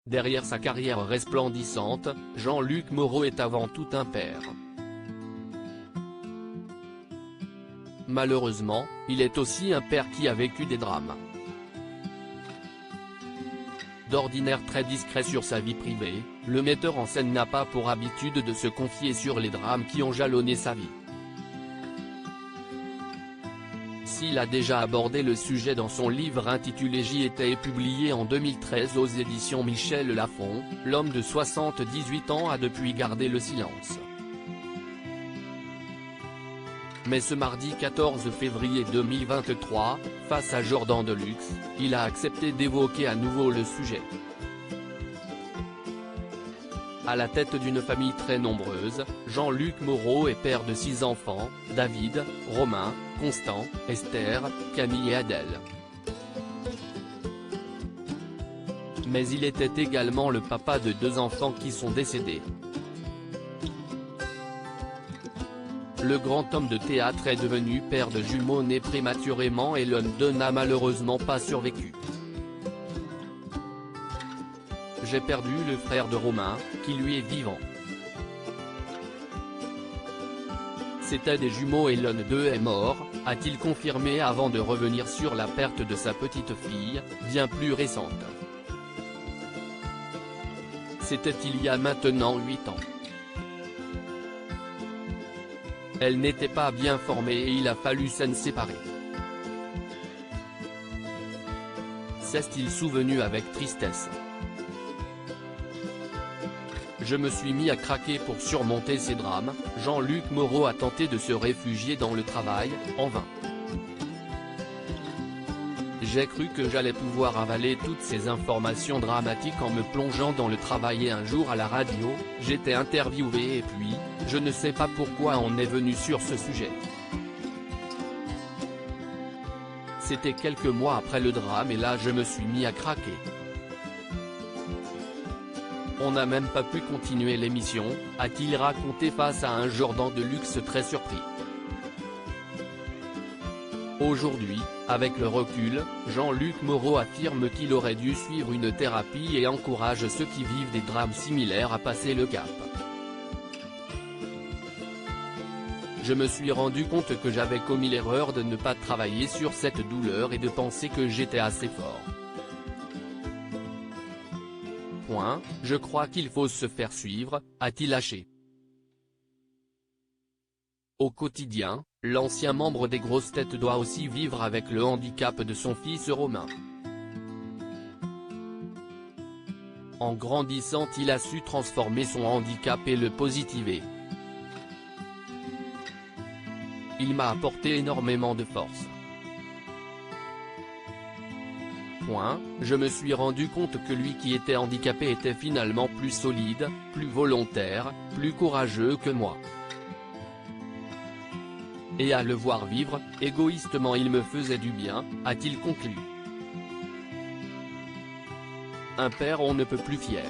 Derrière sa carrière resplendissante, Jean-Luc Moreau est avant tout un père. Malheureusement, il est aussi un père qui a vécu des drames. D'ordinaire très discret sur sa vie privée, le metteur en scène n'a pas pour habitude de se confier sur les drames qui ont jalonné sa vie. S'il a déjà abordé le sujet dans son livre intitulé J'y étais, publié en 2013 aux éditions Michel Lafon, l'homme de 78 ans a depuis gardé le silence. Mais ce mardi 14 février 2023, face à Jordan Deluxe, il a accepté d'évoquer à nouveau le sujet. À la tête d'une famille très nombreuse, Jean-Luc Moreau est père de 6 enfants, David, Romain, Constant, Esther, Camille et Adèle. Mais il était également le papa de 2 enfants qui sont décédés. Le grand homme de théâtre est devenu père de jumeaux nés prématurément et l'un d'eux n'a malheureusement pas survécu. J'ai perdu le frère de Romain, qui lui est vivant. C'était des jumeaux et l'un d'eux est mort, a-t-il confirmé avant de revenir sur la perte de sa petite fille, bien plus récente. C'était il y a maintenant 8 ans. Elle n'était pas bien formée et il a fallu s'en séparer. S'est-il souvenu avec tristesse. Je me suis mis à craquer pour surmonter ces drames. Jean-Luc Moreau a tenté de se réfugier dans le travail, en vain. J'ai cru que j'allais pouvoir avaler toutes ces informations dramatiques en me plongeant dans le travail et un jour à la radio, j'étais interviewé et puis, je ne sais pas pourquoi on est venu sur ce sujet. C'était quelques mois après le drame et là je me suis mis à craquer. On n'a même pas pu continuer l'émission, a-t-il raconté face à un Jordan Deluxe très surpris. Aujourd'hui, avec le recul, Jean-Luc Moreau affirme qu'il aurait dû suivre une thérapie et encourage ceux qui vivent des drames similaires à passer le cap. Je me suis rendu compte que j'avais commis l'erreur de ne pas travailler sur cette douleur et de penser que j'étais assez fort. Je crois qu'il faut se faire suivre, a-t-il lâché. Au quotidien, l'ancien membre des grosses têtes doit aussi vivre avec le handicap de son fils Romain. En grandissant, il a su transformer son handicap et le positiver. Il m'a apporté énormément de force. Je me suis rendu compte que lui qui était handicapé était finalement plus solide, plus volontaire, plus courageux que moi. Et à le voir vivre, égoïstement il me faisait du bien, a-t-il conclu. Un père on ne peut plus fier.